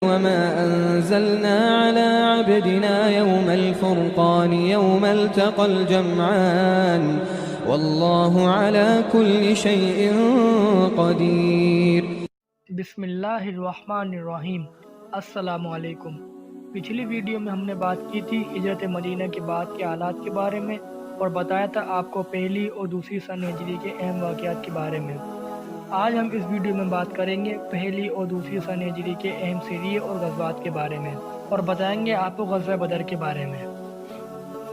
وما أنزلنا على عبدنا يوم الفرقان يوم التقى الجمعان والله على كل شيء قدير. بسم اللہ الرحمن الرحیم. السلام علیکم. پچھلی ویڈیو میں ہم نے بات کی تھی ہجرت مدینہ کے بعد کے حالات کے بارے میں اور بتایا تھا آپ کو پہلی اور دوسری سن ہجری کے اہم واقعات کے بارے میں. آج ہم اس ویڈیو میں بات کریں گے پہلی اور دوسری سن ہجری کے اہم سریے اور غزوات کے بارے میں اور بتائیں گے آپ کو غزوہ بدر کے بارے میں.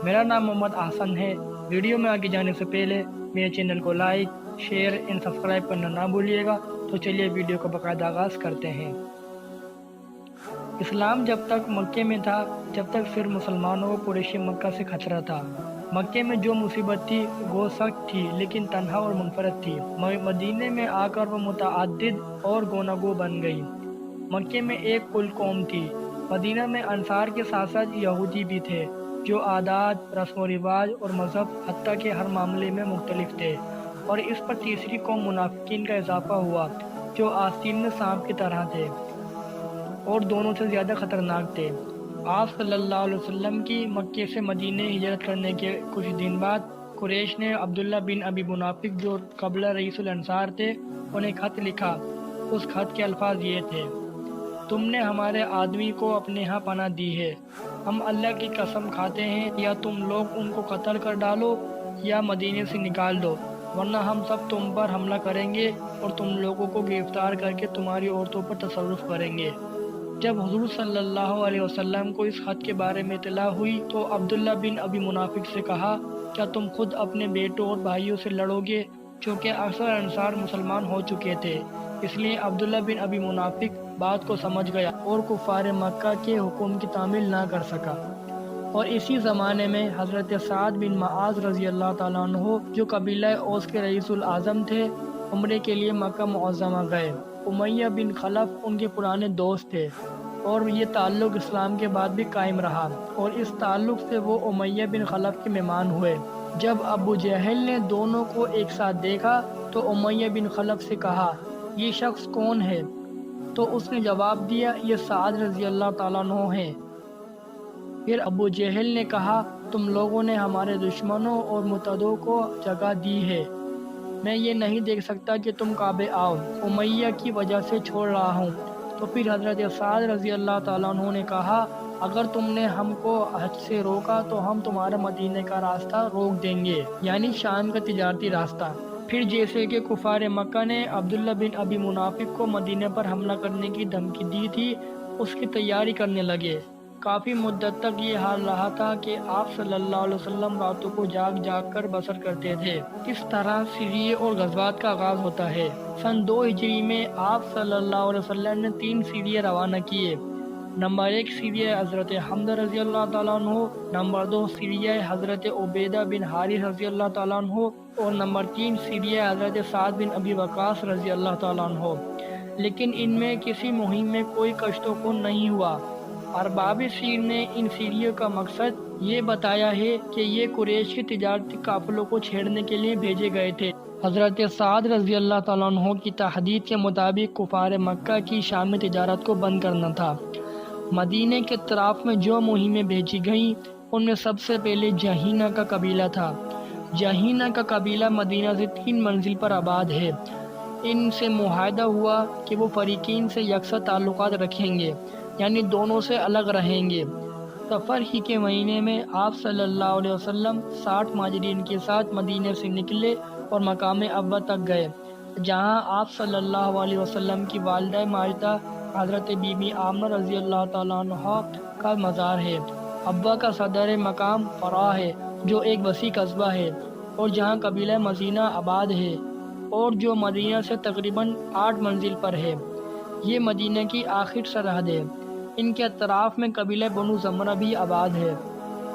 میرا نام محمد احسن ہے. ویڈیو میں آگے جانے سے پہلے میرے چینل کو لائک، شیئر اینڈ سبسکرائب کرنا نہ بھولیے گا. تو چلیے ویڈیو کا باقاعدہ آغاز کرتے ہیں. اسلام جب تک مکے میں تھا جب تک صرف مسلمانوں کو قریش مکہ سے خطرہ تھا. مکے میں جو مصیبت تھی وہ سخت تھی لیکن تنہا اور منفرد تھی. مدینے میں آ کر وہ متعدد اور گوناگو بن گئی. مکے میں ایک کل قوم تھی. مدینہ میں انصار کے ساتھ ساتھ یہودی بھی تھے جو عادات، رسم و رواج اور مذہب حتیٰ کہ ہر معاملے میں مختلف تھے. اور اس پر تیسری قوم منافقین کا اضافہ ہوا جو آستین میں سانپ کی طرح تھے اور دونوں سے زیادہ خطرناک تھے. آپ صلی اللہ علیہ وسلم کی مکے سے مدینے ہجرت کرنے کے کچھ دن بعد قریش نے عبداللہ بن ابی منافق جو قبلہ رئیس الانصار تھے انہیں خط لکھا. اس خط کے الفاظ یہ تھے: تم نے ہمارے آدمی کو اپنے ہاں پناہ دی ہے. ہم اللہ کی قسم کھاتے ہیں یا تم لوگ ان کو قتل کر ڈالو یا مدینے سے نکال دو ورنہ ہم سب تم پر حملہ کریں گے اور تم لوگوں کو گرفتار کر کے تمہاری عورتوں پر تصرف کریں گے. جب حضور صلی اللہ علیہ وسلم کو اس خط کے بارے میں اطلاع ہوئی تو عبداللہ بن ابی منافق سے کہا: کیا تم خود اپنے بیٹوں اور بھائیوں سے لڑو گے؟ چونکہ اکثر انصار مسلمان ہو چکے تھے. اس لیے عبداللہ بن ابی منافق بات کو سمجھ گیا اور کفار مکہ کے حکم کی تعمیل نہ کر سکا. اور اسی زمانے میں حضرت سعد بن معاذ رضی اللہ تعالیٰ عنہ جو قبیلہ اوس کے رئیس الاعظم تھے عمرے کے لیے مکہ معظمہ گئے. امیہ بن خلف ان کے پرانے دوست تھے اور یہ تعلق اسلام کے بعد بھی قائم رہا اور اس تعلق سے وہ امیہ بن خلف کے مہمان ہوئے. جب ابو جہل نے دونوں کو ایک ساتھ دیکھا تو امیہ بن خلف سے کہا: یہ شخص کون ہے؟ تو اس نے جواب دیا: یہ سعد رضی اللہ تعالیٰ عنہ ہیں. پھر ابو جہل نے کہا: تم لوگوں نے ہمارے دشمنوں اور مرتدوں کو جگہ دی ہے. میں یہ نہیں دیکھ سکتا کہ تم کعبے آؤ. امیہ کی وجہ سے چھوڑ رہا ہوں. تو پھر حضرت سعد رضی اللہ تعالیٰ عنہ نے کہا: اگر تم نے ہم کو حج سے روکا تو ہم تمہارا مدینے کا راستہ روک دیں گے، یعنی شام کا تجارتی راستہ. پھر جیسے کہ کفار مکہ نے عبداللہ بن ابی منافق کو مدینے پر حملہ کرنے کی دھمکی دی تھی اس کی تیاری کرنے لگے. کافی مدت تک یہ حال رہا تھا کہ آپ صلی اللہ علیہ وسلم راتوں کو جاگ جاگ کر بسر کرتے تھے. اس طرح سریے اور غزوات کا آغاز ہوتا ہے. سن 2 ہجری میں آپ صلی اللہ علیہ وسلم نے 3 سریے روانہ کیے. نمبر 1 سریہ حضرت حمزہ رضی اللہ تعالیٰ عنہ، نمبر 2 سریہ حضرت عبیدہ بن حارث رضی اللہ تعالیٰ عنہ اور نمبر 3 سریہ حضرت سعد بن ابی وقاص رضی اللہ تعالیٰ عنہ. لیکن ان میں کسی مہم میں کوئی کشت و خون نہیں ہوا. ارباب سیر نے ان سیریوں کا مقصد یہ بتایا ہے کہ یہ قریش کے تجارتی قافلوں کو چھیڑنے کے لیے بھیجے گئے تھے. حضرت سعد رضی اللہ تعالیٰ عنہ کی تحدید کے مطابق کفار مکہ کی شامی تجارت کو بند کرنا تھا. مدینے کے اطراف میں جو مہمیں بھیجی گئیں ان میں سب سے پہلے جہینہ کا قبیلہ تھا. جہینہ کا قبیلہ مدینہ سے 3 منزل پر آباد ہے. ان سے معاہدہ ہوا کہ وہ فریقین سے یکساں تعلقات رکھیں گے، یعنی دونوں سے الگ رہیں گے. سفر ہی کے مہینے میں آپ صلی اللہ علیہ وسلم 60 مہاجرین کے ساتھ مدینے سے نکلے اور مقام ابا تک گئے جہاں آپ صلی اللہ علیہ وسلم کی والدہ ماجدہ حضرت بی بی آمنہ رضی اللہ تعالیٰ عنہ کا مزار ہے. ابا کا صدر مقام فرا ہے جو ایک وسیع قصبہ ہے اور جہاں قبیلہ مزینہ آباد ہے اور جو مدینہ سے تقریباً 8 منزل پر ہے. یہ مدینہ کی آخر سرحد ہے. ان کے اطراف میں قبیلہ بنو زمرہ بھی آباد ہے.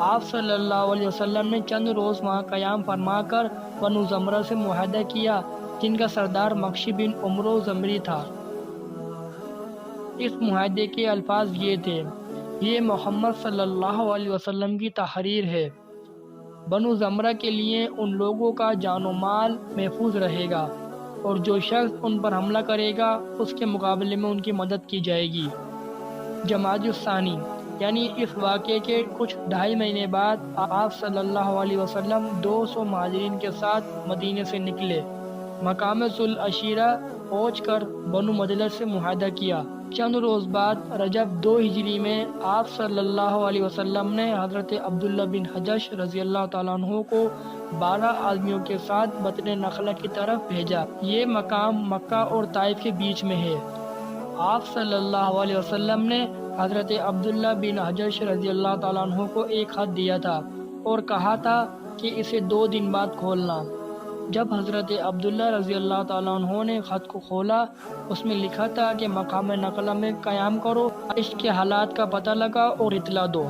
آپ صلی اللہ علیہ وسلم نے چند روز وہاں قیام فرما کر بنو زمرہ سے معاہدہ کیا جن کا سردار مخشی بن عمرو زمری تھا. اس معاہدے کے الفاظ یہ تھے: یہ محمد صلی اللہ علیہ وسلم کی تحریر ہے. بنو زمرہ کے لیے ان لوگوں کا جان و مال محفوظ رہے گا اور جو شخص ان پر حملہ کرے گا اس کے مقابلے میں ان کی مدد کی جائے گی. جمادی الثانی یعنی اس واقعے کے کچھ 2.5 مہینے بعد آپ صلی اللہ علیہ وسلم 200 مہاجرین کے ساتھ مدینے سے نکلے۔ مقام ذوالعشیرہ پہنچ کر بنو مدلج سے معاہدہ کیا۔ چند روز بعد رجب 2 ہجری میں آپ صلی اللہ علیہ وسلم نے حضرت عبداللہ بن حجش رضی اللہ تعالیٰ عنہ کو 12 آدمیوں کے ساتھ بطن نخلہ کی طرف بھیجا۔ یہ مقام مکہ اور طائف کے بیچ میں ہے۔ آپ صلی اللہ علیہ وسلم نے حضرت عبداللہ بن حجش رضی اللہ تعالیٰ عنہ کو ایک خط دیا تھا اور کہا تھا کہ اسے 2 دن بعد کھولنا۔ جب حضرت عبداللہ رضی اللہ تعالیٰ عنہ نے خط کو کھولا، اس میں لکھا تھا کہ مقام نقلہ میں قیام کرو، اس کے حالات کا پتہ لگا اور اطلاع دو۔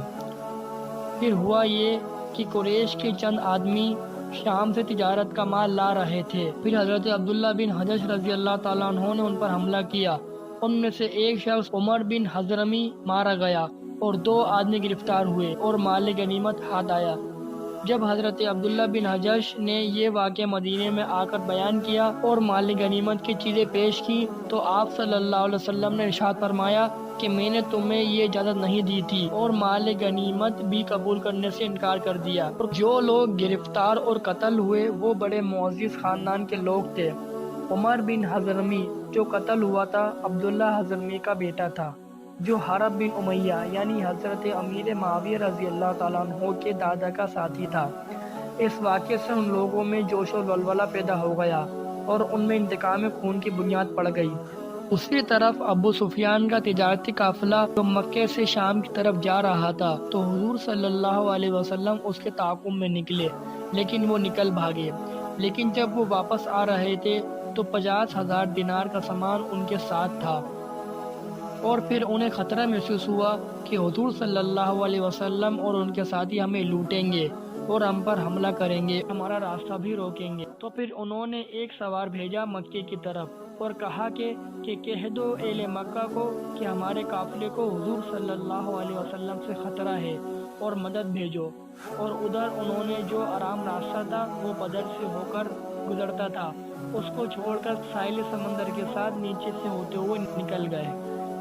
پھر ہوا یہ کہ قریش کے چند آدمی شام سے تجارت کا مال لا رہے تھے۔ پھر حضرت عبداللہ بن حجش رضی اللہ تعالیٰ عنہ نے ان پر حملہ کیا۔ ان میں سے ایک شخص عمر بن حضرمی مارا گیا اور 2 آدمی گرفتار ہوئے اور مال غنیمت ہاتھ آیا۔ جب حضرت عبداللہ بن حجش نے یہ واقعہ مدینے میں آ کر بیان کیا اور مال غنیمت کی چیزیں پیش کی تو آپ صلی اللہ علیہ وسلم نے ارشاد فرمایا کہ میں نے تمہیں یہ اجازت نہیں دی تھی، اور مال غنیمت بھی قبول کرنے سے انکار کر دیا۔ جو لوگ گرفتار اور قتل ہوئے وہ بڑے معزز خاندان کے لوگ تھے۔ عمر بن حضرمی جو قتل ہوا تھا عبداللہ حضرمی کا بیٹا تھا، جو حرب بن امیہ یعنی حضرت امیر معاویہ رضی اللہ تعالیٰ عنہ کے دادا کا ساتھی تھا۔ اس واقعے سے ان لوگوں میں جوش و ولولہ پیدا ہو گیا اور ان میں انتقام خون کی بنیاد پڑ گئی۔ اسی طرف ابو سفیان کا تجارتی قافلہ جو مکے سے شام کی طرف جا رہا تھا تو حضور صلی اللہ علیہ وسلم اس کے تعاقب میں نکلے، لیکن وہ نکل بھاگے۔ لیکن جب وہ واپس آ رہے تھے تو 50,000 دینار کا سامان ان کے ساتھ تھا، اور پھر انہیں خطرہ محسوس ہوا کہ حضور صلی اللہ علیہ وسلم اور ان کے ساتھی ہمیں لوٹیں گے اور ہم پر حملہ کریں گے، ہمارا راستہ بھی روکیں گے۔ تو پھر انہوں نے ایک سوار بھیجا مکے کی طرف اور کہا کہ کہہ دو اہل مکہ کو کہ ہمارے قافلے کو حضور صلی اللہ علیہ وسلم سے خطرہ ہے اور مدد بھیجو۔ اور ادھر انہوں نے جو آرام راستہ تھا وہ بدر سے ہو کر گزرتا تھا، اس کو چھوڑ کر ساحل سمندر کے ساتھ نیچے سے ہوتے ہوئے نکل گئے۔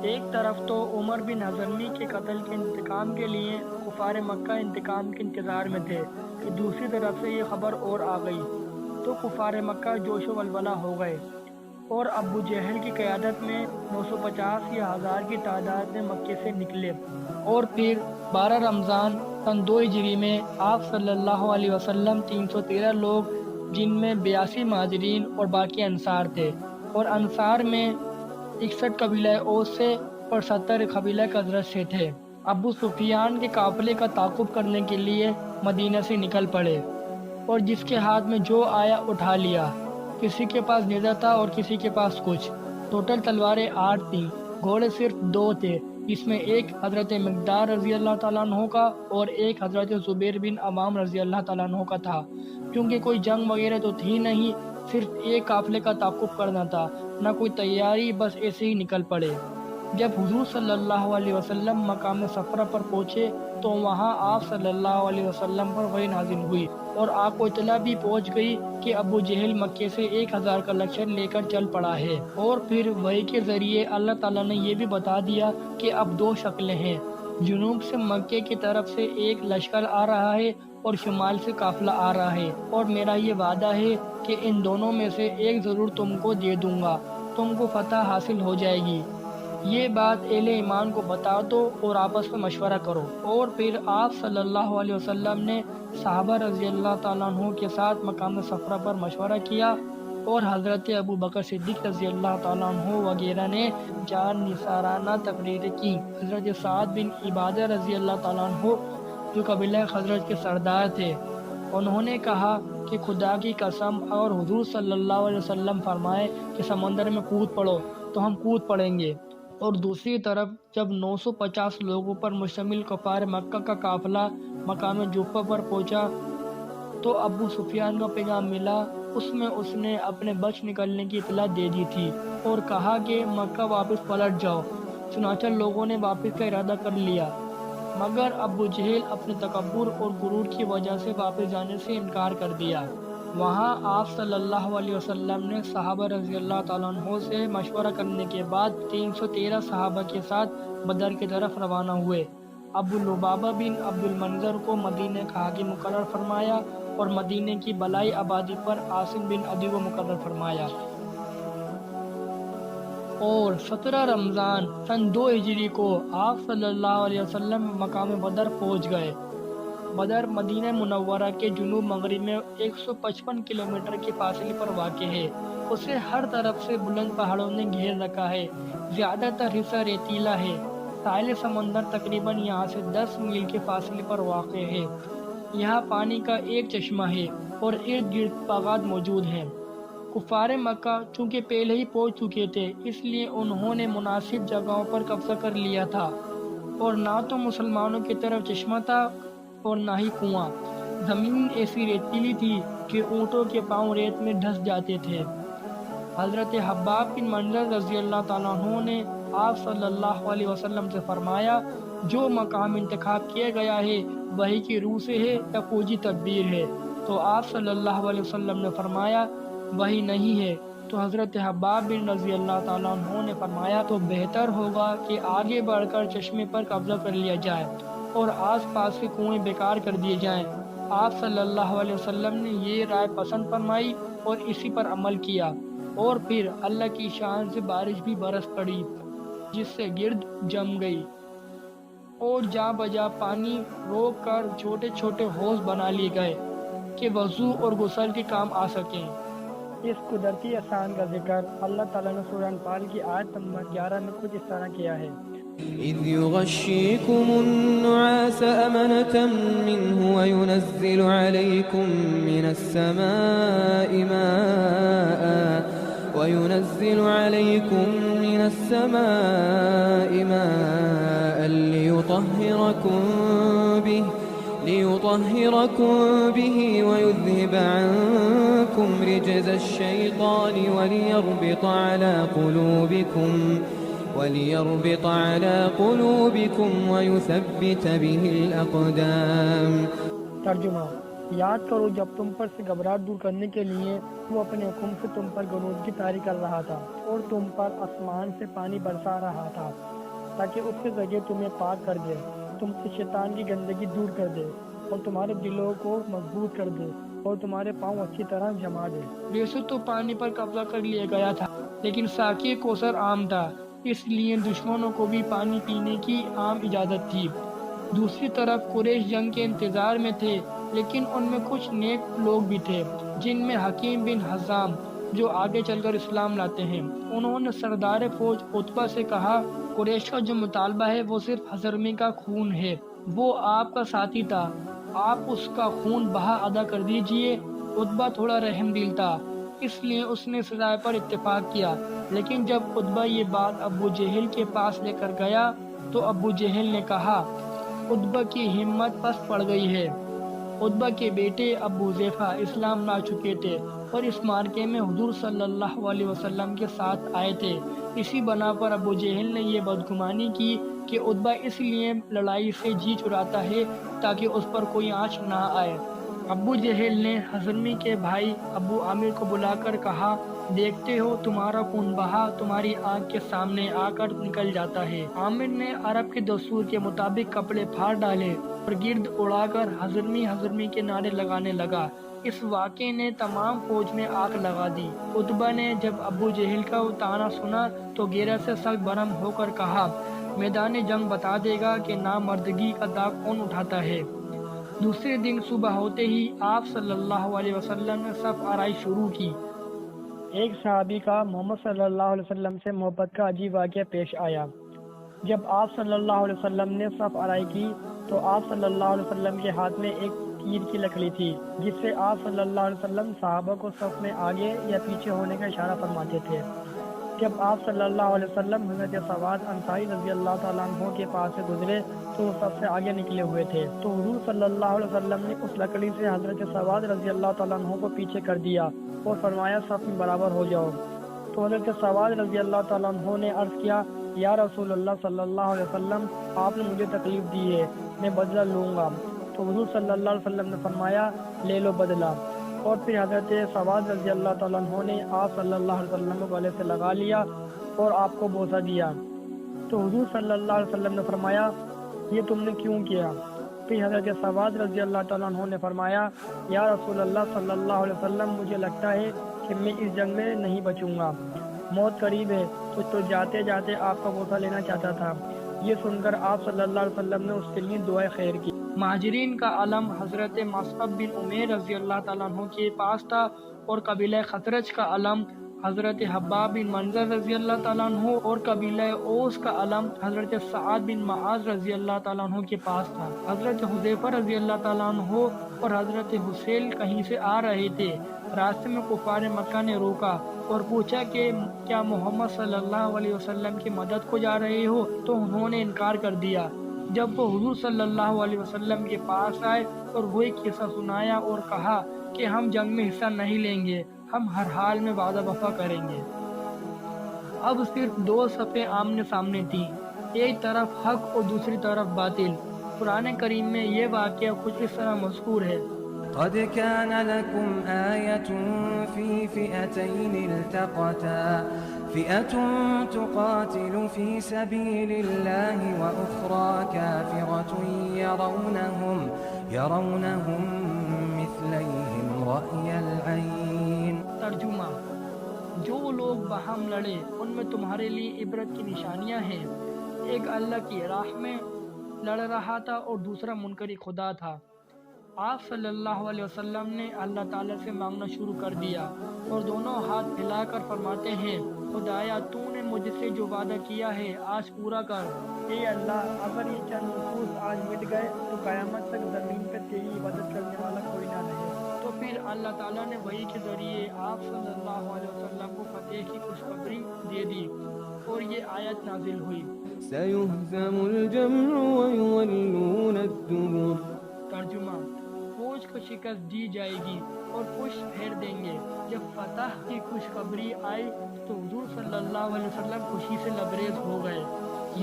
ایک طرف تو عمر بن حضرمی کے قتل کے انتقام کے لیے کفار مکہ انتقام کے انتظار میں تھے کہ دوسری طرف سے یہ خبر اور آ گئی تو کفار مکہ جوش و ولولہ ہو گئے اور ابو جہل کی قیادت میں 950 یا 1000 کی تعداد میں مکے سے نکلے۔ اور پھر 12 رمضان سن 2 ہجری میں آپ صلی اللہ علیہ وسلم 313 لوگ جن میں 82 مہاجرین اور باقی انصار تھے، اور انصار میں 61 قبیلہ اوس سے اور 70 قبیلہ خزرج سے تھے، ابو سفیان کے قافلے کا تعاقب کرنے کے لیے مدینہ سے نکل پڑے، اور جس کے ہاتھ میں جو آیا اٹھا لیا۔ کسی کے پاس نیزہ تھا اور کسی کے پاس کچھ۔ ٹوٹل تلواریں 8 تھیں، گھوڑے صرف 2 تھے، جس میں ایک حضرت مقدار رضی اللہ تعالیٰ عنہ کا اور ایک حضرت زبیر بن عوام رضی اللہ تعالیٰ عنہ کا تھا۔ کیونکہ کوئی جنگ وغیرہ تو تھی نہیں، صرف ایک قافلے کا تعاقب کرنا تھا، نہ کوئی تیاری، بس ایسے ہی نکل پڑے۔ جب حضور صلی اللہ علیہ وسلم مقام صفرہ پر پہنچے تو وہاں آپ صلی اللہ علیہ وسلم پر وحی نازل ہوئی اور آپ کو اطلاع بھی پہنچ گئی کہ ابو جہل مکے سے 1000 کا لشکر لے کر چل پڑا ہے۔ اور پھر وحی کے ذریعے اللہ تعالیٰ نے یہ بھی بتا دیا کہ اب 2 شکلیں ہیں، جنوب سے مکے کی طرف سے ایک لشکر آ رہا ہے اور شمال سے قافلہ آ رہا ہے، اور میرا یہ وعدہ ہے کہ ان دونوں میں سے ایک ضرور تم کو دے دوں گا، تم کو فتح حاصل ہو جائے گی۔ یہ بات اہل ایمان کو بتا دو اور آپس میں مشورہ کرو۔ اور پھر آپ صلی اللہ علیہ وسلم نے صحابہ رضی اللہ تعالیٰ عنہ کے ساتھ مقام صفرہ پر مشورہ کیا، اور حضرت ابو بکر صدیق رضی اللہ تعالیٰ عنہ وغیرہ نے جان نثارانہ تقریریں کی۔ حضرت سعد بن عبادہ رضی اللہ تعالیٰ عنہ جو قبیلہ خزرج کے سردار تھے، انہوں نے کہا کہ خدا کی قسم اور حضور صلی اللہ علیہ وسلم فرمائے کہ سمندر میں کود پڑو تو ہم کود پڑیں گے۔ اور دوسری طرف جب 950 لوگوں پر مشتمل کفار مکہ کا قافلہ مقام جوفہ پر پہنچا تو ابو سفیان کا پیغام ملا، اس میں اس نے اپنے بچ نکلنے کی اطلاع دے دی تھی اور کہا کہ مکہ واپس پلٹ جاؤ۔ چنانچہ لوگوں نے واپس کا ارادہ کر لیا، مگر ابو جہل اپنے تکبر اور غرور کی وجہ سے واپس جانے سے انکار کر دیا۔ وہاں آپ صلی اللہ علیہ وسلم نے صحابہ رضی اللہ تعالیٰ عنہ سے مشورہ کرنے کے بعد 313 صحابہ کے ساتھ بدر کی طرف روانہ ہوئے۔ ابو لبابہ بن عبد المنظر کو مدینہ کا حاکم مقرر فرمایا اور مدینہ کی بلائی آبادی پر عاصم بن عدی کو مقرر فرمایا۔ اور 17 رمضان سن 2 ہجری کو آپ صلی اللہ علیہ وسلم مقام بدر پہنچ گئے۔ بدر مدینہ منورہ کے جنوب مغرب میں 155 کلومیٹر کے فاصلے پر واقع ہے۔ اسے ہر طرف سے بلند پہاڑوں نے گھیر رکھا ہے، زیادہ تر حصہ ریتیلا ہے۔ ساحل سمندر تقریباً یہاں سے 10 میل کے فاصلے پر واقع ہے۔ یہاں پانی کا ایک چشمہ ہے اور ارد گرد باغات موجود ہیں۔ کفار مکہ چونکہ پہلے ہی پہنچ چکے تھے، اس لیے انہوں نے مناسب جگہوں پر قبضہ کر لیا تھا، اور نہ تو مسلمانوں کی طرف چشمہ تھا اور نہ ہی کنواں۔ زمین ایسی ریتیلی تھی کہ اونٹوں کے پاؤں ریت میں ڈھس جاتے تھے۔ حضرت حباب بن منظر رضی اللہ تعالیٰ عنہ نے آپ صلی اللہ علیہ وسلم سے فرمایا، جو مقام انتخاب کیا گیا ہے وہی کی روح سے ہے یا فوجی تدبیر ہے؟ تو آپ صلی اللہ علیہ وسلم نے فرمایا وہی نہیں ہے۔ تو حضرت حباب بن رضی اللہ تعالیٰ عنہ نے فرمایا تو بہتر ہوگا کہ آگے بڑھ کر چشمے پر قبضہ کر لیا جائے اور آس پاس کے کنویں بیکار کر دیے جائیں۔ آپ صلی اللہ علیہ وسلم نے یہ رائے پسند فرمائی اور اسی پر عمل کیا، اور پھر اللہ کی شان سے بارش بھی برس پڑی جس سے گرد جم گئی، اور جا بجا پانی روک کر چھوٹے چھوٹے حوض بنا لیے گئے کہ وضو اور غسل کے کام آ سکیں۔ اس قدرتی احسان کا ذکر اللہ تعالیٰ نے سورہ انفال کی آیت نمبر 11 میں کچھ اس طرح کیا ہے۔ إذ يغشيكم النعاس أمنة منه وينزل عليكم من السماء ماء ليطهركم به ويذهب عنكم رجز الشيطان وليربط على قلوبكم ويثبت به الأقدام۔ ترجمہ: یاد کرو جب تم پر سے گھبراہٹ دور کرنے کے لیے وہ اپنے حکم سے تم پر گنودگی طاری کر رہا تھا اور تم پر آسمان سے پانی برسا رہا تھا تاکہ اس کے ذریعے تمہیں پاک کر دے، تم سے شیطان کی گندگی دور کر دے اور تمہارے دلوں کو مضبوط کر دے اور تمہارے پاؤں اچھی طرح جما دے۔ ویسے تو پانی پر قبضہ کر لیا گیا تھا، لیکن ساقی کوثر عام تھا، اس لیے دشمنوں کو بھی پانی پینے کی عام اجازت تھی۔ دوسری طرف قریش جنگ کے انتظار میں تھے، لیکن ان میں کچھ نیک لوگ بھی تھے جن میں حکیم بن حزام جو آگے چل کر اسلام لاتے ہیں۔ انہوں نے سردار فوج عتبہ سے کہا، قریش کا جو مطالبہ ہے وہ صرف حضرمی کا خون ہے، وہ آپ کا ساتھی تھا، آپ اس کا خون بہا ادا کر دیجئے۔ عتبہ تھوڑا رحم دل تھا، اس لیے اس نے اس رائے پر اتفاق کیا، لیکن جب عتبہ یہ بات ابو جہل کے پاس لے کر گیا تو ابو جہل نے کہا، عتبہ کی ہمت پس پڑ گئی ہے۔ عتبہ کے بیٹے ابو حذیفہ اسلام لا چکے تھے اور اس مارکے میں حضور صلی اللہ علیہ وسلم کے ساتھ آئے تھے۔ اسی بنا پر ابو جہل نے یہ بدگمانی کی کہ عتبہ اس لیے لڑائی سے جی چراتا ہے تاکہ اس پر کوئی آنچ نہ آئے۔ ابو جہل نے حضرمی کے بھائی ابو عامر کو بلا کر کہا، دیکھتے ہو تمہارا خون بہا تمہاری آنکھ کے سامنے آ کر نکل جاتا ہے۔ عامر نے عرب کے دستور کے مطابق کپڑے پھاڑ ڈالے اور گرد اڑا کر حضرمی کے نعرے لگانے لگا۔ اس واقعے نے تمام فوج میں آگ لگا دی۔ عتبہ نے جب ابو جہل کا طعنہ سنا تو غیرت سے سخت برہم ہو کر کہا، میدان جنگ بتا دے گا کہ نامردگی کا داغ کون اٹھاتا ہے۔ دوسرے دن صبح ہوتے ہی آپ صلی اللہ علیہ وسلم نے صف آرائی شروع کی۔ ایک صحابی کا محمد صلی اللہ علیہ وسلم سے محبت کا عجیب واقعہ پیش آیا۔ جب آپ صلی اللہ علیہ وسلم نے صف آرائی کی تو آپ صلی اللہ علیہ وسلم کے ہاتھ میں ایک تیر کی لکڑی تھی، جس سے آپ صلی اللہ علیہ وسلم صحابہ کو صف میں آگے یا پیچھے ہونے کا اشارہ فرماتے تھے۔ جب آپ صلی اللہ علیہ وسلم حضرت سواد انصاری رضی اللہ تعالیٰ عنہ کے پاس سے گزرے تو وہ سب سے آگے نکلے ہوئے تھے، تو حضور صلی اللہ علیہ وسلم نے اس لکڑی سے حضرت سواد رضی اللہ تعالیٰ عنہ کو پیچھے کر دیا اور فرمایا صف میں برابر ہو جاؤ۔ تو حضرت سواد رضی اللہ تعالیٰ عنہ نے عرض کیا، یا رسول اللہ صلی اللہ علیہ وسلم، آپ نے مجھے تکلیف دی ہے، میں بدلہ لوں گا۔ تو حضور صلی اللہ علیہ وسلم نے فرمایا، لے لو بدلہ۔ اور پھر حضرت سواد رضی اللہ تعالیٰ عنہ نے آپ صلی اللہ علیہ وسلم کو گلے سے لگا لیا اور آپ کو بوسہ دیا، تو حضور صلی اللہ علیہ وسلم نے فرمایا یہ تم نے کیوں کیا؟ پھر حضرت سواد رضی اللہ تعالیٰ عنہ نے فرمایا یا رسول اللہ صلی اللہ علیہ وسلم مجھے لگتا ہے کہ میں اس جنگ میں نہیں بچوں گا، موت قریب ہے، تو جاتے جاتے آپ کا بوسہ لینا چاہتا تھا۔ یہ سن کر آپ صلی اللہ علیہ وسلم نے اس کے لیے دعائے خیر کی۔ مہاجرین کا علم حضرت مصعب بن عمیر رضی اللہ تعالیٰ عنہ کے پاس تھا، اور قبیلہ خزرج کا علم حضرت حباب بن منظر رضی اللہ تعالیٰ عنہ اور قبیلہ اوس کا علم حضرت سعد بن معاذ رضی اللہ تعالیٰ عنہ کے پاس تھا۔ حضرت حذیفہ رضی اللہ تعالیٰ عنہ اور حضرت حسین کہیں سے آ رہے تھے، راستے میں کفار مکہ نے روکا اور پوچھا کہ کیا محمد صلی اللہ علیہ وسلم کی مدد کو جا رہے ہو؟ تو انہوں نے انکار کر دیا۔ جب وہ حضور صلی اللہ علیہ وسلم کے پاس آئے اور وہی قصہ سنایا اور کہا کہ ہم جنگ میں حصہ نہیں لیں گے، ہم ہر حال میں وعدہ وفا کریں گے۔ اب صرف دو صفیں آمنے سامنے تھیں، ایک طرف حق اور دوسری طرف باطل۔ قرآن کریم میں یہ واقعہ کچھ اس طرح مذکور ہے: قد كان لكم آية في فئتين التقتا فئة تقاتل في سبيل الله وأخرى كافرة يرونهم مثليهم رأي العين۔ ترجمہ: جو لوگ باہم لڑے ان میں تمہارے لیے عبرت کی نشانیاں ہیں، ایک اللہ کی راہ میں لڑ رہا تھا اور دوسرا منکر خدا تھا۔ آپ صلی اللہ علیہ وسلم نے اللہ تعالیٰ سے مانگنا شروع کر دیا اور دونوں ہاتھ پھیلا کر فرماتے ہیں خدایا تو نے مجھ سے جو وعدہ کیا ہے آج پورا کر۔ اے اللہ، اگر یہ چند نفوس آج مٹ گئے تو قیامت تک زمین پہ تیری عبادت کرنے والا کوئی نہ رہے۔ تو پھر اللہ تعالیٰ نے وحی کے ذریعے آپ صلی اللہ علیہ وسلم کو فتح کی خوشخبری دے دی اور یہ آیت نازل ہوئی۔ سيهزم الجمع ويولون الدبر۔ ترجمہ: فوج کو شکست دی جائے گی اور پشت پھیر دیں گے۔ جب فتح کی خوشخبری آئی تو حضور صلی اللہ علیہ وسلم خوشی سے لبریز ہو گئے۔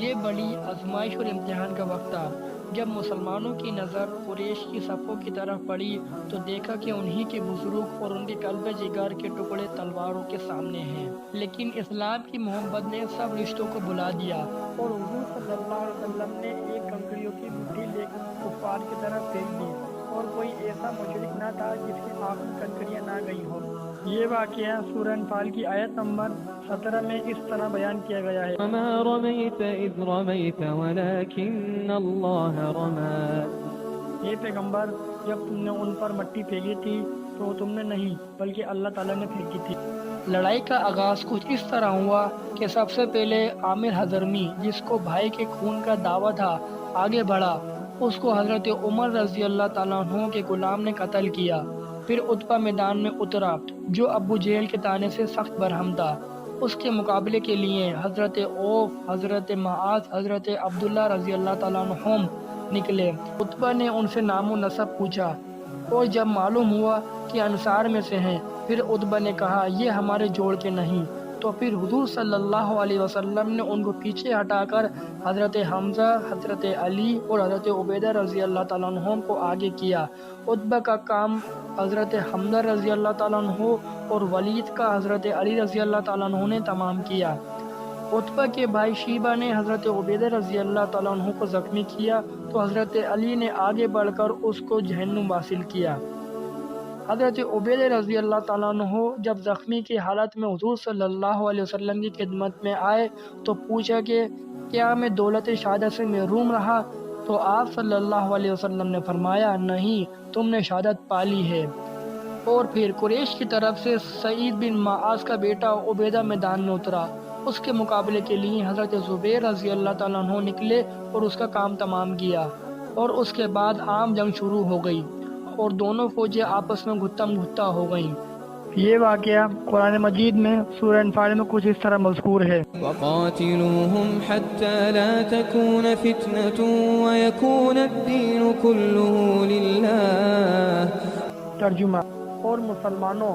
یہ بڑی آزمائش اور امتحان کا وقت تھا۔ جب مسلمانوں کی نظر قریش کی صفوں کی طرف پڑی تو دیکھا کہ انہی کے بزرگ اور ان کے قلب جگر کے ٹکڑے تلواروں کے سامنے ہیں، لیکن اسلام کی محبت نے سب رشتوں کو بلا دیا اور حضور صلی اللہ علیہ وسلم نے ایک کنکریوں کی مٹھی لے کر کفار کی طرف پھینک دی، اور کوئی ایسا مشرک نہ تھا جس کی آنکھ میں کنکریاں نہ گئی ہوں۔ یہ واقعہ سورہ انفال کی آیت نمبر 17 میں اس طرح بیان کیا گیا ہے: وما رميت إذ رميت ولكن الله رمى۔ یہ پیغمبر، جب تم نے ان پر مٹی پھینکی تھی تو تم نے نہیں بلکہ اللہ تعالیٰ نے پھینکی تھی۔ لڑائی کا آغاز کچھ اس طرح ہوا کہ سب سے پہلے عامر حضرمی، جس کو بھائی کے خون کا دعویٰ تھا، آگے بڑھا۔ اس کو حضرت عمر رضی اللہ تعالیٰ عنہ کے غلام نے قتل کیا۔ پھر عتبہ میدان میں اترا جو ابو جہل کے طعنے سے سخت برہم تھا۔ اس کے مقابلے کے لیے حضرت عوف، حضرت معاذ، حضرت عبداللہ رضی اللہ تعالیٰ عنہم نکلے۔ عتبہ نے ان سے نام و نسب پوچھا اور جب معلوم ہوا کہ انصار میں سے ہیں، پھر عتبہ نے کہا یہ ہمارے جوڑ کے نہیں۔ تو پھر حضور صلی اللہ علیہ وسلم نے ان کو پیچھے ہٹا کر حضرت حمزہ، حضرت علی اور حضرت عبیدہ رضی اللہ تعالیٰ عنہ کو آگے کیا۔ عتبہ کا کام حضرت حمزہ رضی اللہ تعالیٰ عنہ اور ولید کا حضرت علی رضی اللہ تعالیٰ عنہ نے تمام کیا۔ عتبہ کے بھائی شیبہ نے حضرت عبیدہ رضی اللہ تعالیٰ عنہ کو زخمی کیا تو حضرت علی نے آگے بڑھ کر اس کو جہنم واصل کیا۔ حضرت عبیدہ رضی اللہ تعالیٰ عنہ جب زخمی کی حالت میں حضور صلی اللہ علیہ وسلم کی خدمت میں آئے تو پوچھا کہ کیا میں دولت شہادت سے محروم رہا؟ تو آپ صلی اللہ علیہ وسلم نے فرمایا نہیں، تم نے شہادت پالی ہے۔ اور پھر قریش کی طرف سے سعید بن معاذ کا بیٹا عبیدہ میدان میں اترا۔ اس کے مقابلے کے لیے حضرت زبیر رضی اللہ تعالیٰ عنہ نکلے اور اس کا کام تمام کیا، اور اس کے بعد عام جنگ شروع ہو گئی اور دونوں فوجیں آپس میں گھتم گھتا ہو گئیں۔ یہ واقعہ قرآن مجید میں سورہ انفال میں کچھ اس طرح مذکور ہے: وقاتلوهم حتى لا تكون فتنة ويكون الدين كله لله۔ ترجمہ: اور مسلمانوں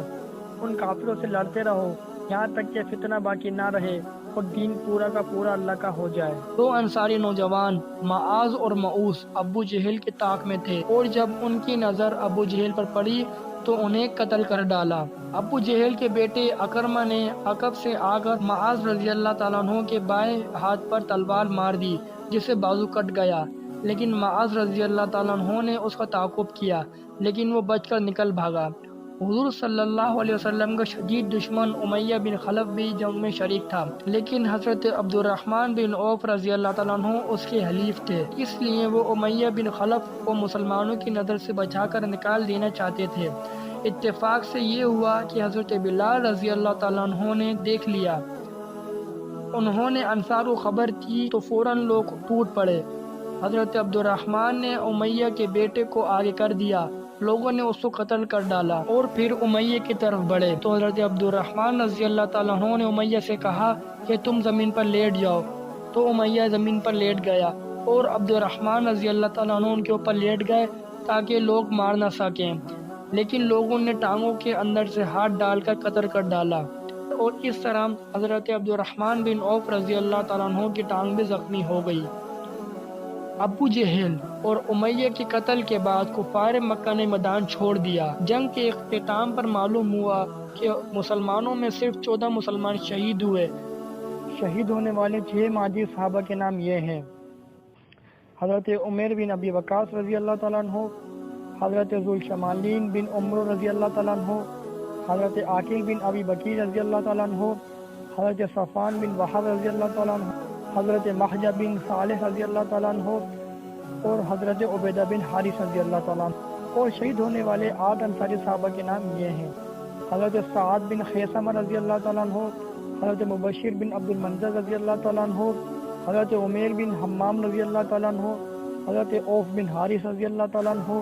ان کافروں سے لڑتے رہو یہاں تک کہ فتنہ باقی نہ رہے اور دین پورا کا پورا اللہ کا ہو جائے۔ دو انصاری نوجوان معاذ اور معوذ ابو جہل کے طاق میں تھے، اور جب ان کی نظر ابو جہل پر پڑی تو انہیں قتل کر ڈالا۔ ابو جہل کے بیٹے اکرمہ نے عقب سے آ کر معاذ رضی اللہ تعالیٰ عنہ کے بائیں ہاتھ پر تلوار مار دی جس سے بازو کٹ گیا، لیکن معاذ رضی اللہ تعالیٰ عنہ نے اس کا تعاقب کیا لیکن وہ بچ کر نکل بھاگا۔ حضور صلی اللہ علیہ وسلم کا شدید دشمن امیہ بن خلف بھی جنگ میں شریک تھا، لیکن حضرت عبد الرحمن بن عوف رضی اللہ تعالیٰ عنہ اس کے حلیف تھے، اس لیے وہ امیہ بن خلف کو مسلمانوں کی نظر سے بچا کر نکال دینا چاہتے تھے۔ اتفاق سے یہ ہوا کہ حضرت بلال رضی اللہ تعالیٰ عنہ نے دیکھ لیا، انہوں نے انصار کو خبر کی تو فوراً لوگ ٹوٹ پڑے۔ حضرت عبد الرحمن نے امیہ کے بیٹے کو آگے کر دیا، لوگوں نے اس کو قتل کر ڈالا اور پھر امیہ کی طرف بڑھے تو حضرت عبد الرحمن رضی اللہ تعالیٰ عنہ نے امیہ سے کہا کہ تم زمین پر لیٹ جاؤ، تو امیہ زمین پر لیٹ گیا اور عبد الرحمن رضی اللہ تعالیٰ عنہ ان کے اوپر لیٹ گئے تاکہ لوگ مار نہ سکیں، لیکن لوگوں نے ٹانگوں کے اندر سے ہاتھ ڈال کر قتل کر ڈالا اور اس طرح حضرت عبد الرحمن بن عوف رضی اللہ تعالیٰ عنہ کی ٹانگ بھی زخمی ہو گئی۔ ابو جہل اور امیہ کے قتل کے بعد کفار مکہ نے میدان چھوڑ دیا۔ جنگ کے اختتام پر معلوم ہوا کہ مسلمانوں میں صرف 14 مسلمان شہید ہوئے۔ شہید ہونے والے 6 ماجی صحابہ کے نام یہ ہیں: حضرت عمر بن ابی وقاص رضی اللہ تعالیٰ عنہ، حضرت ذوالشمالین بن عمرو رضی اللہ تعالیٰ عنہ، حضرت عاقل بن ابی بکیر رضی اللہ تعالیٰ عنہ، حضرت صفوان بن وہب رضی اللہ تعالیٰ عنہ، حضرت مخجع بن صالح رضی اللہ تعالیٰ عنہ اور حضرت عبیدہ بن حارث رضی اللہ تعالیٰ عنہ۔ اور شہید ہونے والے 8 انصاری صحابہ کے نام یہ ہیں: حضرت سعد بن خیثمہ رضی اللہ تعالیٰ عنہ، حضرت مبشر بن عبد المنذر رضی اللہ تعالیٰ عنہ، حضرت عمیر بن حمام رضی اللہ تعالیٰ عنہ، حضرت عوف بن حارث رضی اللہ تعالیٰ عنہ،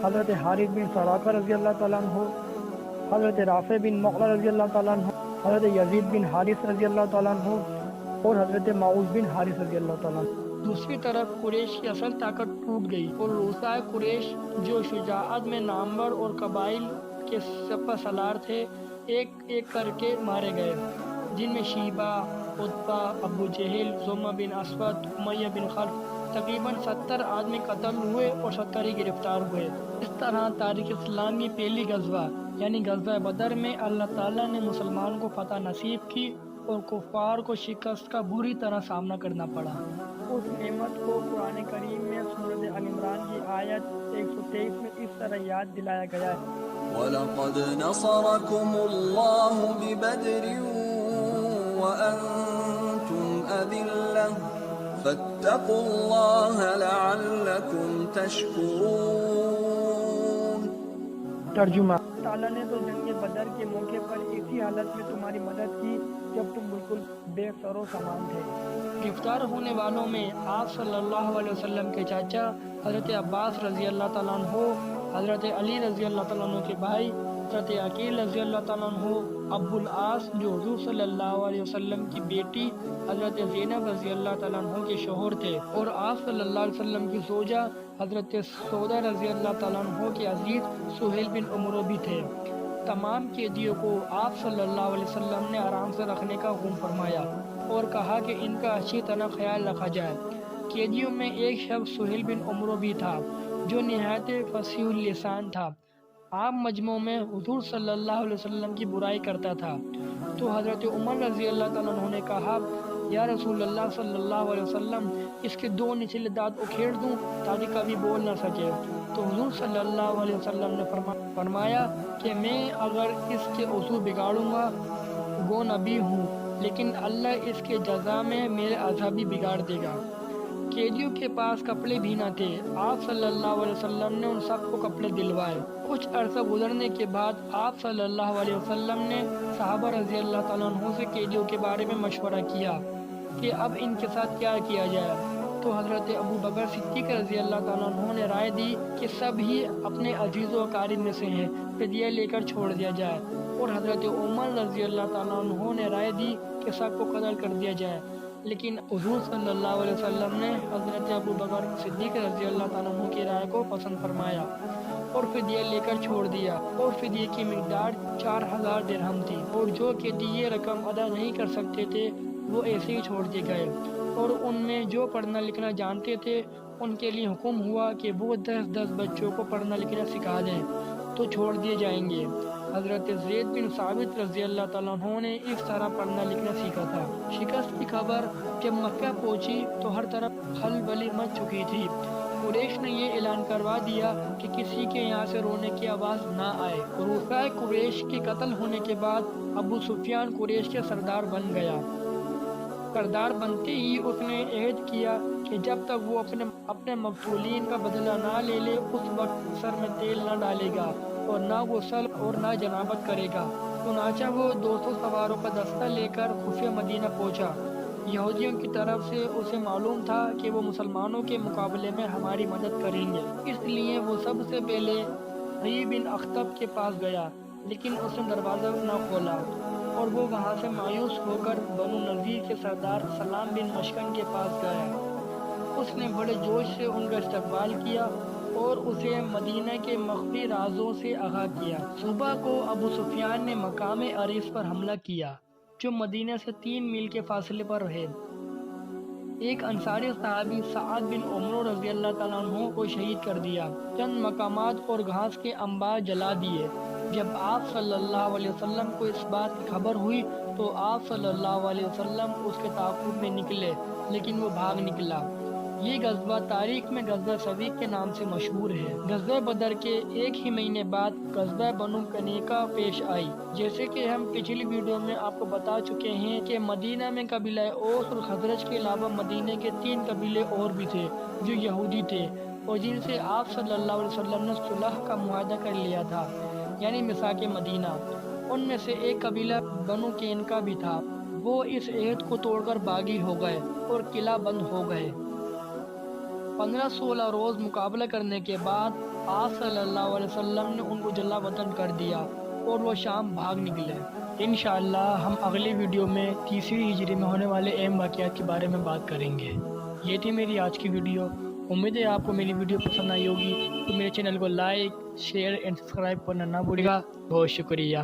حضرت حارث بن سراقہ رضی اللہ تعالیٰ عنہ، حضرت رافع بن مغلہ رضی اللہ تعالیٰ عنہ، حضرت یزید بن حارث رضی اللہ تعالیٰ عنہ اور حضرت معوذ بن حارث رضی اللہ تعالیٰ عنہ۔ دوسری طرف قریش کی اصل طاقت ٹوٹ گئی اور رؤسائے قریش جو شجاعت میں نامور اور قبائل کے سپہ سالار تھے ایک ایک کر کے مارے گئے، جن میں شیبہ، عتبہ، ابو جہل، زمہ بن اسود، امیہ بن خلف، تقریباً 70 آدمی قتل ہوئے اور 70 ہی گرفتار ہوئے۔ اس طرح تاریخ اسلام کی پہلی غزوہ یعنی غزوہ بدر میں اللہ تعالیٰ نے مسلمان کو فتح نصیب کی اور کفار کو شکست کا بری طرح سامنا کرنا پڑا۔ اس نعمت کو قرآن کریم میں سورۃ ال عمران کی آیت 123 میں اس طرح یاد دلایا گیا ہے: وَلَقَدْ نَصَرَكُمُ اللَّهُ بِبَدْرٍ وَأَنْتُمْ أَذِلَّةٌ فَاتَّقُوا اللَّهَ لَعَلَّكُمْ تَشْكُرُونَ۔ ترجمہ: تعالیٰ نے تو جنگ بدر کے موقع پر اسی حالت میں تمہاری مدد کی جب تم بالکل بے سر و سامان تھے۔ گرفتار ہونے والوں میں آپ صلی اللہ علیہ وسلم کے چاچا حضرت عباس رضی اللہ تعالیٰ عنہ، حضرت علی رضی اللہ تعالیٰ عنہ کے بھائی حضرت عقیل رضی اللہ تعالیٰ عنہ، ابو العاص جو حضور صلی اللہ علیہ وسلم کی بیٹی حضرت زینب رضی اللہ تعالیٰ عنہ کے شوہر تھے، اور آپ صلی اللہ علیہ وسلم کی زوجہ حضرت سودہ رضی اللہ تعالیٰ عنہ کے عزیز سہیل بن عمرو بھی تھے۔ تمام قیدیوں کو آپ صلی اللہ علیہ وسلم نے آرام سے رکھنے کا حکم فرمایا اور کہا کہ ان کا اچھی طرح خیال رکھا جائے۔ قیدیوں میں ایک شخص سہیل بن عمرو بھی تھا جو نہایت فصیح اللسان تھا۔ عام مجمع میں حضور صلی اللہ علیہ وسلم کی برائی کرتا تھا، تو حضرت عمر رضی اللہ تعالیٰ عنہ نے کہا: یا رسول اللہ صلی اللہ علیہ وسلم، اس کے 2 نچلے دانت اکھیڑ دوں تاکہ کبھی بول نہ سکے۔ تو حضور صلی اللہ علیہ وسلم نے فرمایا کہ میں اگر اس کے عضو بگاڑوں گا گو نبی ہوں، لیکن اللہ اس کے جزا میں میرے عذاب بھی بگاڑ دے گا۔ قیدیوں کے پاس کپڑے بھی نہ تھے، آپ صلی اللہ علیہ وسلم نے ان سب کو کپڑے دلوائے۔ کچھ عرصہ گزرنے کے بعد آپ صلی اللہ علیہ وسلم نے صحابہ رضی اللہ تعالیٰ عنہ سے قیدیوں کے بارے میں مشورہ کیا کہ اب ان کے ساتھ کیا کیا جائے، تو حضرت ابو بکر صدیق رضی اللہ تعالیٰ عنہ نے رائے دی کہ سب ہی اپنے عزیز و اقارب میں سے ہیں، فدیہ لے کر چھوڑ دیا جائے، اور حضرت عمر رضی اللہ تعالیٰ عنہ نے رائے دی کہ سب کو قتل کر دیا جائے، لیکن حضور صلی اللہ علیہ وسلم نے حضرت ابو بکر صدیق رضی اللہ تعالیٰ عنہ کی رائے کو پسند فرمایا اور فدیہ لے کر چھوڑ دیا، اور فدیے کی مقدار 4000 درہم تھی، اور جو قیدی یہ رقم ادا نہیں کر سکتے تھے وہ ایسے ہی چھوڑ دیے گئے، اور ان میں جو پڑھنا لکھنا جانتے تھے ان کے لیے حکم ہوا کہ وہ 10 بچوں کو پڑھنا لکھنا سکھا دیں۔ تو چھوڑ دیے جائیں گے۔ حضرت زید بن ثابت رضی اللہ تعالیٰ عنہ نے اس طرح پڑھنا لکھنا سیکھا تھا۔ شکست کی خبر جب مکہ پہنچی تو ہر طرف ہلبلی مچ چکی تھی۔ قریش نے یہ اعلان کروا دیا کہ کسی کے یہاں سے رونے کی آواز نہ آئے۔ رؤسائے قریش کے قتل ہونے کے بعد ابو سفیان قریش کے سردار بن گیا۔ سردار بنتے ہی اس نے عہد کیا کہ جب تک وہ اپنے مقتولین کا بدلہ نہ لے لے اس وقت سر میں تیل نہ ڈالے گا اور نہ غسل اور نہ جنابت کرے گا۔ چنانچہ وہ 200 سواروں کا دستہ لے کر خفیہ مدینہ پہنچا۔ یہودیوں کی طرف سے اسے معلوم تھا کہ وہ مسلمانوں کے مقابلے میں ہماری مدد کریں گے، اس لیے وہ سب سے پہلے حیی بن اخطب کے پاس گیا، لیکن اس نے دروازہ نہ کھولا اور وہ وہاں سے مایوس ہو کر بنو نذیر کے سردار سلام بن مشکن کے پاس گیا۔ اس نے بڑے جوش سے ان کا استقبال کیا اور اسے مدینہ کے مخفی رازوں سے آگاہ کیا۔ صبح کو ابو سفیان نے مقام عریس پر حملہ کیا جو مدینہ سے 3 میل کے فاصلے پر ہے۔ ایک انصاری صحابی سعد بن عمر رضی اللہ تعالیٰ عنہ کو شہید کر دیا۔ چند مقامات اور گھاس کے انبار جلا دیے۔ جب آپ صلی اللہ علیہ وسلم کو اس بات کی خبر ہوئی تو آپ صلی اللہ علیہ وسلم اس کے تعاقب میں نکلے، لیکن وہ بھاگ نکلا۔ یہ غزوہ تاریخ میں غزوہ سویق کے نام سے مشہور ہے۔ غزوہ بدر کے 1 ہی مہینے بعد غزوہ بنو قینقاع پیش آئی۔ جیسے کہ ہم پچھلی ویڈیو میں آپ کو بتا چکے ہیں کہ مدینہ میں قبیلہ اوس اور خزرج کے علاوہ مدینہ کے 3 قبیلے اور بھی تھے جو یہودی تھے اور جن سے آپ صلی اللہ علیہ وسلم نے صلح کا معاہدہ کر لیا تھا، یعنی میثاق مدینہ۔ ان میں سے ایک قبیلہ بنو قینقاع بھی تھا۔ وہ اس عہد کو توڑ کر باغی ہو گئے اور قلعہ بند ہو گئے۔ 15-16 روز مقابلہ کرنے کے بعد آپ صلی اللہ علیہ وسلم نے ان کو جلا وطن کر دیا اور وہ شام بھاگ نکلے۔ انشاءاللہ ہم اگلی ویڈیو میں 3 ہجری میں ہونے والے اہم واقعات کے بارے میں بات کریں گے۔ یہ تھی میری آج کی ویڈیو۔ امید ہے آپ کو میری ویڈیو پسند آئی ہوگی، تو میرے چینل کو لائک، شیئر اینڈ سبسکرائب کرنا نہ بھولیے گا۔ بہت شکریہ۔